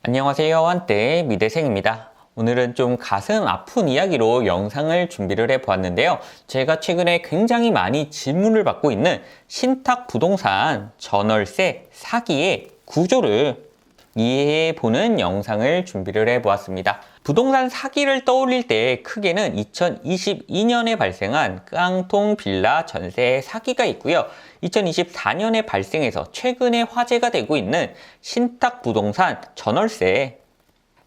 안녕하세요. 한때 미대생입니다. 오늘은 좀 가슴 아픈 이야기로 영상을 준비를 해보았는데요. 제가 최근에 굉장히 많이 질문을 받고 있는 신탁 부동산 전월세 사기의 구조를 이해해보는 영상을 준비를 해보았습니다. 부동산 사기를 떠올릴 때 크게는 2022년에 발생한 깡통 빌라 전세 사기가 있고요. 2024년에 발생해서 최근에 화제가 되고 있는 신탁 부동산 전월세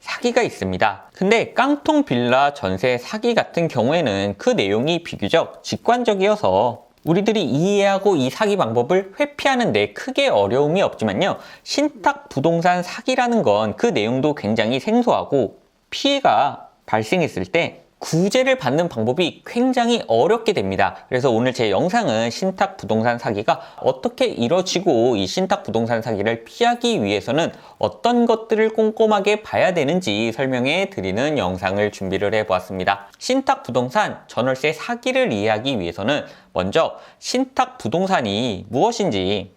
사기가 있습니다. 근데 깡통 빌라 전세 사기 같은 경우에는 그 내용이 비교적 직관적이어서 우리들이 이해하고 이 사기 방법을 회피하는 데 크게 어려움이 없지만요. 신탁 부동산 사기라는 건 그 내용도 굉장히 생소하고 피해가 발생했을 때 구제를 받는 방법이 굉장히 어렵게 됩니다. 그래서 오늘 제 영상은 신탁 부동산 사기가 어떻게 이루어지고 이 신탁 부동산 사기를 피하기 위해서는 어떤 것들을 꼼꼼하게 봐야 되는지 설명해 드리는 영상을 준비를 해보았습니다. 신탁 부동산 전월세 사기를 이해하기 위해서는 먼저 신탁 부동산이 무엇인지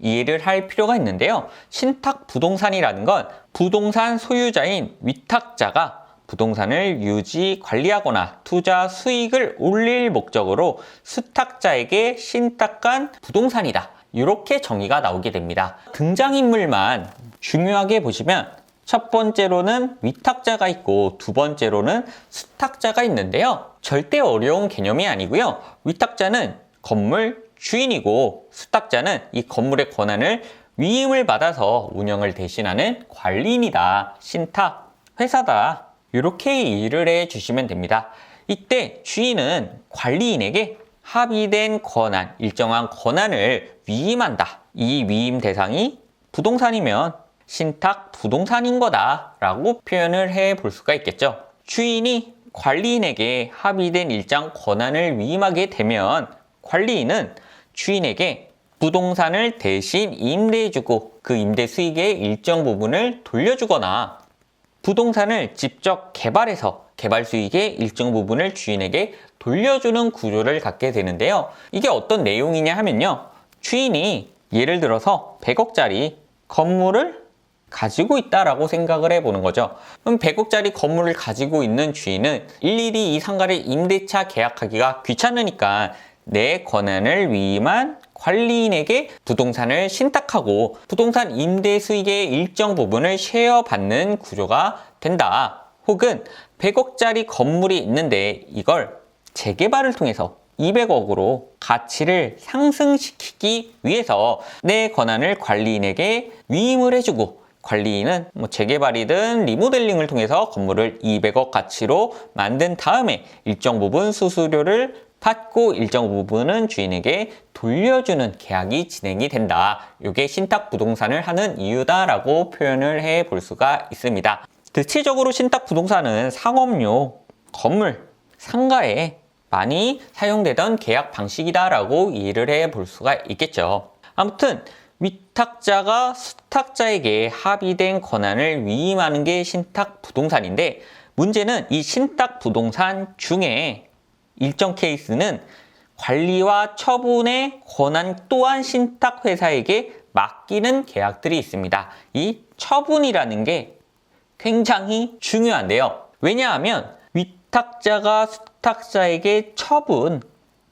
이해를 할 필요가 있는데요. 신탁 부동산이라는 건 부동산 소유자인 위탁자가 부동산을 유지, 관리하거나 투자 수익을 올릴 목적으로 수탁자에게 신탁한 부동산이다. 이렇게 정의가 나오게 됩니다. 등장인물만 중요하게 보시면 첫 번째로는 위탁자가 있고 두 번째로는 수탁자가 있는데요. 절대 어려운 개념이 아니고요. 위탁자는 건물 주인이고 수탁자는 이 건물의 권한을 위임을 받아서 운영을 대신하는 관리인이다. 신탁, 회사다. 이렇게 이해를 해주시면 됩니다. 이때 주인은 관리인에게 합의된 권한, 일정한 권한을 위임한다. 이 위임 대상이 부동산이면 신탁 부동산인 거다 라고 표현을 해 볼 수가 있겠죠. 주인이 관리인에게 합의된 일정 권한을 위임하게 되면 관리인은 주인에게 부동산을 대신 임대해주고 그 임대 수익의 일정 부분을 돌려주거나 부동산을 직접 개발해서 개발 수익의 일정 부분을 주인에게 돌려주는 구조를 갖게 되는데요. 이게 어떤 내용이냐 하면요. 주인이 예를 들어서 100억짜리 건물을 가지고 있다라고 생각을 해보는 거죠. 그럼 100억짜리 건물을 가지고 있는 주인은 일일이 이 상가를 임대차 계약하기가 귀찮으니까 내 권한을 위임한 관리인에게 부동산을 신탁하고 부동산 임대 수익의 일정 부분을 쉐어받는 구조가 된다. 혹은 100억짜리 건물이 있는데 이걸 재개발을 통해서 200억으로 가치를 상승시키기 위해서 내 권한을 관리인에게 위임을 해주고 관리인은 재개발이든 리모델링을 통해서 건물을 200억 가치로 만든 다음에 일정 부분 수수료를 받고 일정 부분은 주인에게 돌려주는 계약이 진행이 된다. 이게 신탁 부동산을 하는 이유다라고 표현을 해 볼 수가 있습니다. 대체적으로 신탁 부동산은 상업용 건물, 상가에 많이 사용되던 계약 방식이다라고 이해를 해 볼 수가 있겠죠. 아무튼 위탁자가 수탁자에게 합의된 권한을 위임하는 게 신탁 부동산인데 문제는 이 신탁 부동산 중에 일정 케이스는 관리와 처분의 권한 또한 신탁회사에게 맡기는 계약들이 있습니다. 이 처분이라는 게 굉장히 중요한데요. 왜냐하면 위탁자가 수탁자에게 처분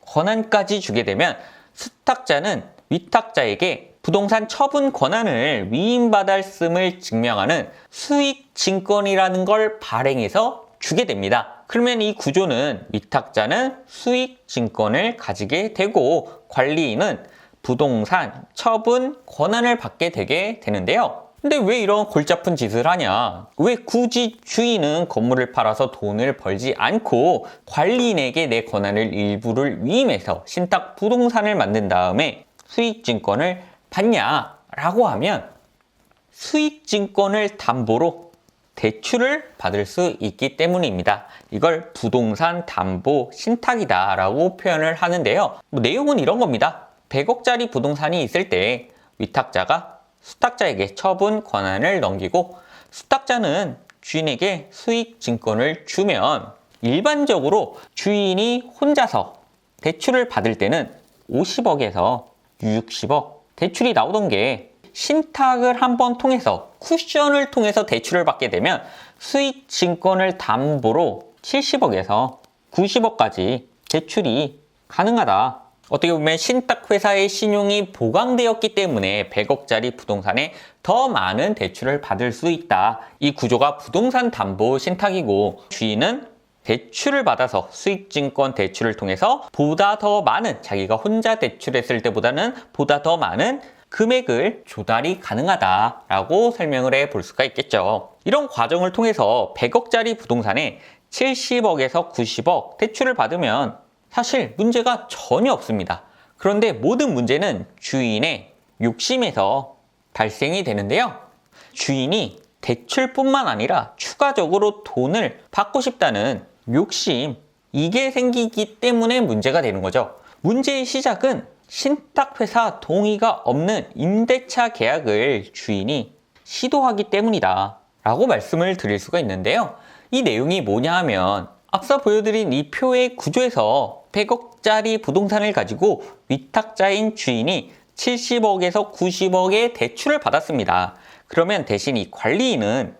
권한까지 주게 되면 수탁자는 위탁자에게 부동산 처분 권한을 위임받았음을 증명하는 수익증권이라는 걸 발행해서 주게 됩니다. 그러면 이 구조는 위탁자는 수익증권을 가지게 되고 관리인은 부동산 처분 권한을 받게 되게 되는데요. 근데 왜 이런 골치 아픈 짓을 하냐? 왜 굳이 주인은 건물을 팔아서 돈을 벌지 않고 관리인에게 내 권한을 일부를 위임해서 신탁 부동산을 만든 다음에 수익증권을 받냐라고 하면 수익증권을 담보로 대출을 받을 수 있기 때문입니다. 이걸 부동산 담보 신탁이다 라고 표현을 하는데요. 내용은 이런 겁니다. 100억짜리 부동산이 있을 때 위탁자가 수탁자에게 처분 권한을 넘기고 수탁자는 주인에게 수익증권을 주면 일반적으로 주인이 혼자서 대출을 받을 때는 50억에서 60억 대출이 나오던 게 신탁을 한번 통해서 쿠션을 통해서 대출을 받게 되면 수익증권을 담보로 70억에서 90억까지 대출이 가능하다. 어떻게 보면 신탁회사의 신용이 보강되었기 때문에 100억짜리 부동산에 더 많은 대출을 받을 수 있다. 이 구조가 부동산 담보 신탁이고, 주인은 대출을 받아서 수익증권 대출을 통해서 보다 더 많은, 자기가 혼자 대출했을 때보다는 보다 더 많은 금액을 조달이 가능하다라고 설명을 해 볼 수가 있겠죠. 이런 과정을 통해서 100억짜리 부동산에 70억에서 90억 대출을 받으면 사실 문제가 전혀 없습니다. 그런데 모든 문제는 주인의 욕심에서 발생이 되는데요. 주인이 대출뿐만 아니라 추가적으로 돈을 받고 싶다는 욕심, 이게 생기기 때문에 문제가 되는 거죠. 문제의 시작은 신탁회사 동의가 없는 임대차 계약을 주인이 시도하기 때문이다 라고 말씀을 드릴 수가 있는데요. 이 내용이 뭐냐 하면 앞서 보여드린 이 표의 구조에서 100억짜리 부동산을 가지고 위탁자인 주인이 70억에서 90억의 대출을 받았습니다. 그러면 대신 이 관리인은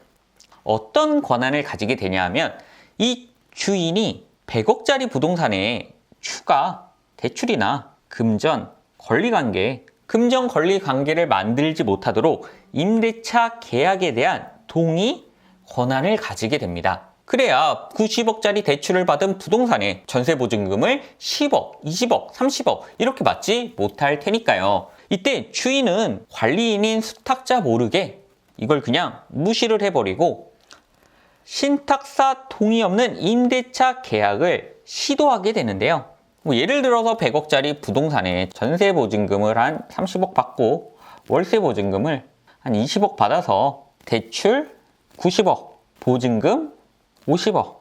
어떤 권한을 가지게 되냐 하면 이 주인이 100억짜리 부동산에 추가 대출이나 금전, 권리관계, 금전 권리관계를 만들지 못하도록 임대차 계약에 대한 동의 권한을 가지게 됩니다. 그래야 90억짜리 대출을 받은 부동산에 전세보증금을 10억, 20억, 30억 이렇게 받지 못할 테니까요. 이때 주인은 관리인인 수탁자 모르게 이걸 그냥 무시를 해버리고 신탁사 동의 없는 임대차 계약을 시도하게 되는데요. 예를 들어서 100억짜리 부동산에 전세보증금을 한 30억 받고 월세보증금을 한 20억 받아서 대출 90억, 보증금 50억,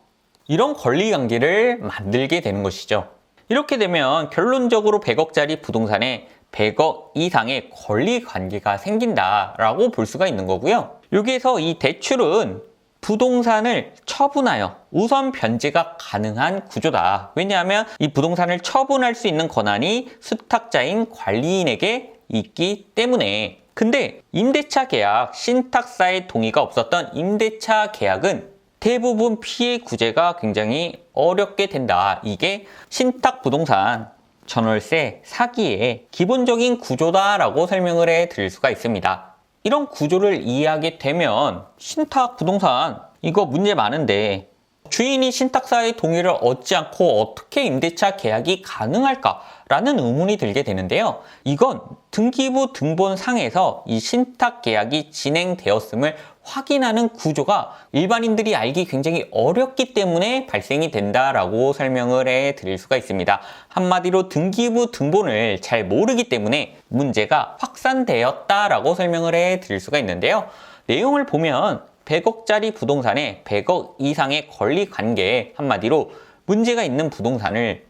이런 권리관계를 만들게 되는 것이죠. 이렇게 되면 결론적으로 100억짜리 부동산에 100억 이상의 권리관계가 생긴다라고 볼 수가 있는 거고요. 여기에서 이 대출은 부동산을 처분하여 우선 변제가 가능한 구조다. 왜냐하면 이 부동산을 처분할 수 있는 권한이 수탁자인 관리인에게 있기 때문에. 근데 임대차 계약, 신탁사의 동의가 없었던 임대차 계약은 대부분 피해 구제가 굉장히 어렵게 된다. 이게 신탁 부동산, 전월세, 사기의 기본적인 구조다라고 설명을 해 드릴 수가 있습니다. 이런 구조를 이해하게 되면 신탁 부동산 이거 문제 많은데 주인이 신탁사의 동의를 얻지 않고 어떻게 임대차 계약이 가능할까라는 의문이 들게 되는데요. 이건 등기부 등본상에서 이 신탁 계약이 진행되었음을 확인하는 구조가 일반인들이 알기 굉장히 어렵기 때문에 발생이 된다라고 설명을 해 드릴 수가 있습니다. 한마디로 등기부 등본을 잘 모르기 때문에 문제가 확산되었다라고 설명을 해 드릴 수가 있는데요. 내용을 보면 100억짜리 부동산에 100억 이상의 권리관계, 한마디로 문제가 있는 부동산을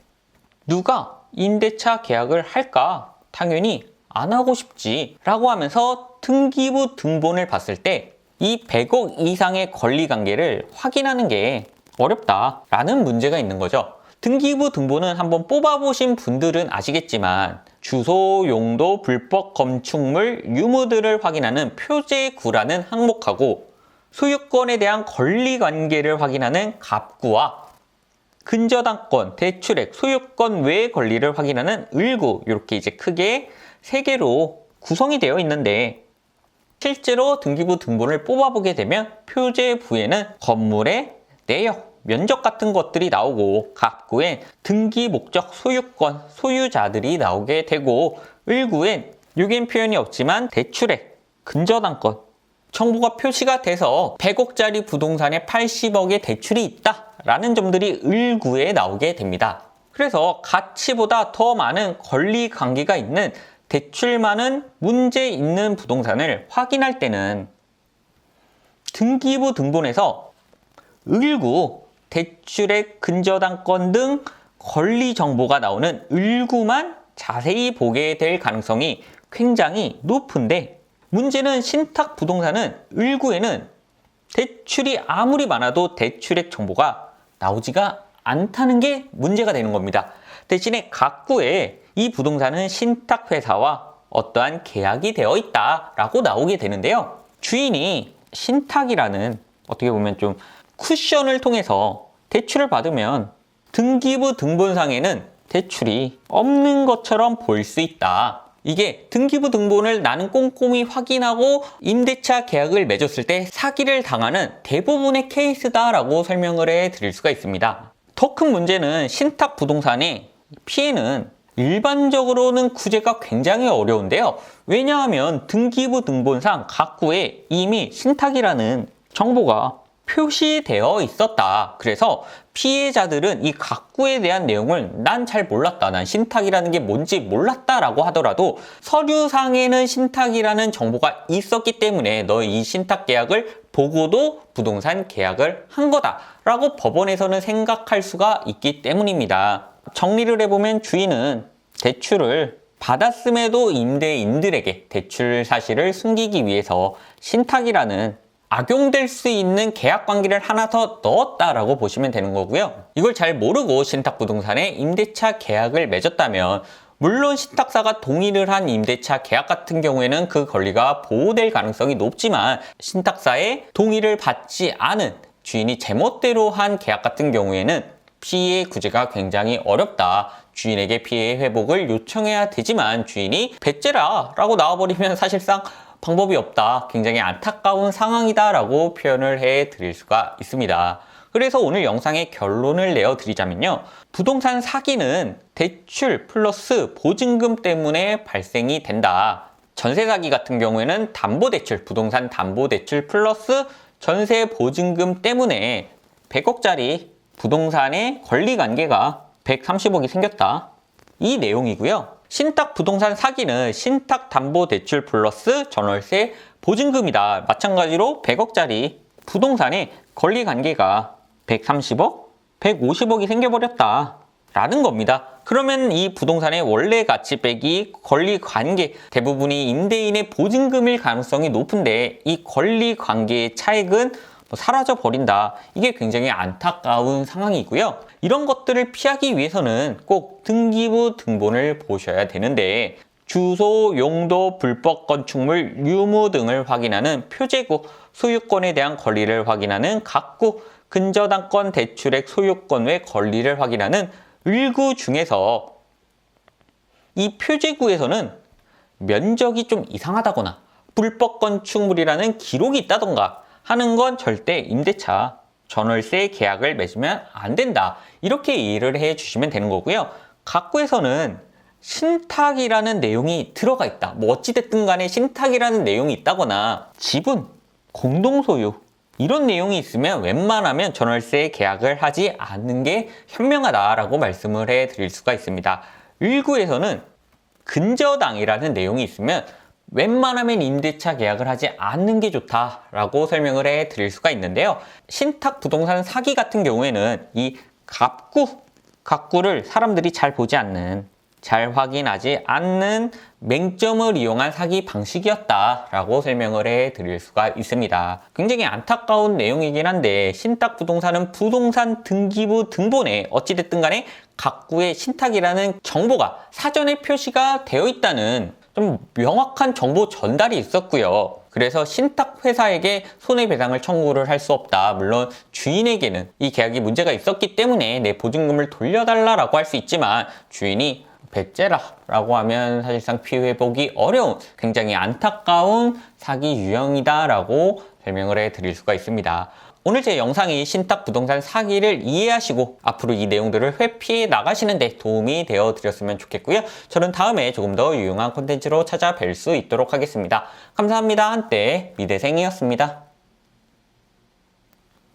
누가 임대차 계약을 할까? 당연히 안 하고 싶지 라고 하면서 등기부 등본을 봤을 때 이 100억 이상의 권리관계를 확인하는 게 어렵다라는 문제가 있는 거죠. 등기부 등본은 한번 뽑아보신 분들은 아시겠지만 주소, 용도, 불법 건축물, 유무들을 확인하는 표제구라는 항목하고 소유권에 대한 권리관계를 확인하는 갑구와 근저당권, 대출액, 소유권 외의 권리를 확인하는 을구, 이렇게 이제 크게 3개로 구성이 되어 있는데 실제로 등기부 등본을 뽑아보게 되면 표제부에는 건물의 내역, 면적 같은 것들이 나오고 갑구엔 등기 목적 소유권, 소유자들이 나오게 되고 을구엔 여긴 표현이 없지만 대출액, 근저당권 정보가 표시가 돼서 100억짜리 부동산에 80억의 대출이 있다라는 점들이 을구에 나오게 됩니다. 그래서 가치보다 더 많은 권리관계가 있는 대출 많은 문제 있는 부동산을 확인할 때는 등기부 등본에서 을구, 대출액, 근저당권 등 권리 정보가 나오는 을구만 자세히 보게 될 가능성이 굉장히 높은데 문제는 신탁 부동산은 을구에는 대출이 아무리 많아도 대출액 정보가 나오지가 않다는 게 문제가 되는 겁니다. 대신에 갑구에 이 부동산은 신탁회사와 어떠한 계약이 되어 있다라고 나오게 되는데요. 주인이 신탁이라는 어떻게 보면 좀 쿠션을 통해서 대출을 받으면 등기부 등본상에는 대출이 없는 것처럼 보일 수 있다. 이게 등기부 등본을 나는 꼼꼼히 확인하고 임대차 계약을 맺었을 때 사기를 당하는 대부분의 케이스다라고 설명을 해드릴 수가 있습니다. 더 큰 문제는 신탁 부동산의 피해는 일반적으로는 구제가 굉장히 어려운데요. 왜냐하면 등기부 등본상 각구에 이미 신탁이라는 정보가 표시되어 있었다. 그래서 피해자들은 이 각구에 대한 내용을 난 잘 몰랐다. 난 신탁이라는 게 뭔지 몰랐다 라고 하더라도 서류상에는 신탁이라는 정보가 있었기 때문에 너 이 신탁 계약을 보고도 부동산 계약을 한 거다 라고 법원에서는 생각할 수가 있기 때문입니다. 정리를 해보면 주인은 대출을 받았음에도 임대인들에게 대출 사실을 숨기기 위해서 신탁이라는 악용될 수 있는 계약 관계를 하나 더 넣었다라고 보시면 되는 거고요. 이걸 잘 모르고 신탁부동산에 임대차 계약을 맺었다면 물론 신탁사가 동의를 한 임대차 계약 같은 경우에는 그 권리가 보호될 가능성이 높지만 신탁사의 동의를 받지 않은 주인이 제멋대로 한 계약 같은 경우에는 피해 구제가 굉장히 어렵다. 주인에게 피해 회복을 요청해야 되지만 주인이 배째라 라고 나와버리면 사실상 방법이 없다. 굉장히 안타까운 상황이다 라고 표현을 해드릴 수가 있습니다. 그래서 오늘 영상의 결론을 내어드리자면요. 부동산 사기는 대출 플러스 보증금 때문에 발생이 된다. 전세 사기 같은 경우에는 담보대출, 부동산 담보대출 플러스 전세 보증금 때문에 100억짜리 부동산의 권리관계가 130억이 생겼다. 이 내용이고요. 신탁 부동산 사기는 신탁 담보대출 플러스 전월세 보증금이다. 마찬가지로 100억짜리 부동산의 권리관계가 130억, 150억이 생겨버렸다. 라는 겁니다. 그러면 이 부동산의 원래 가치 빼기 권리관계 대부분이 임대인의 보증금일 가능성이 높은데 이 권리관계의 차액은 사라져 버린다. 이게 굉장히 안타까운 상황이고요. 이런 것들을 피하기 위해서는 꼭 등기부 등본을 보셔야 되는데 주소, 용도, 불법 건축물, 유무 등을 확인하는 표제구, 소유권에 대한 권리를 확인하는 각구, 근저당권 대출액 소유권 외 권리를 확인하는 을구 중에서 이 표제구에서는 면적이 좀 이상하다거나 불법 건축물이라는 기록이 있다던가 하는 건 절대 임대차 전월세 계약을 맺으면 안 된다. 이렇게 이해를 해 주시면 되는 거고요. 각구에서는 신탁이라는 내용이 들어가 있다. 뭐 어찌됐든 간에 신탁이라는 내용이 있다거나 지분, 공동소유 이런 내용이 있으면 웬만하면 전월세 계약을 하지 않는 게 현명하다라고 말씀을 해 드릴 수가 있습니다. 일구에서는 근저당이라는 내용이 있으면 웬만하면 임대차 계약을 하지 않는 게 좋다라고 설명을 해 드릴 수가 있는데요. 신탁 부동산 사기 같은 경우에는 이 각구를 사람들이 잘 보지 않는, 잘 확인하지 않는 맹점을 이용한 사기 방식이었다라고 설명을 해 드릴 수가 있습니다. 굉장히 안타까운 내용이긴 한데 신탁 부동산은 부동산 등기부 등본에 어찌됐든 간에 각구의 신탁이라는 정보가 사전에 표시가 되어 있다는 좀 명확한 정보 전달이 있었고요. 그래서 신탁 회사에게 손해배상을 청구를 할 수 없다. 물론 주인에게는 이 계약이 문제가 있었기 때문에 내 보증금을 돌려달라고 할 수 있지만 주인이 배째라 라고 하면 사실상 피해 회복이 어려운 굉장히 안타까운 사기 유형이다 라고 설명을 해 드릴 수가 있습니다. 오늘 제 영상이 신탁 부동산 사기를 이해하시고 앞으로 이 내용들을 회피해 나가시는 데 도움이 되어 드렸으면 좋겠고요. 저는 다음에 조금 더 유용한 콘텐츠로 찾아뵐 수 있도록 하겠습니다. 감사합니다. 한때 미대생이었습니다.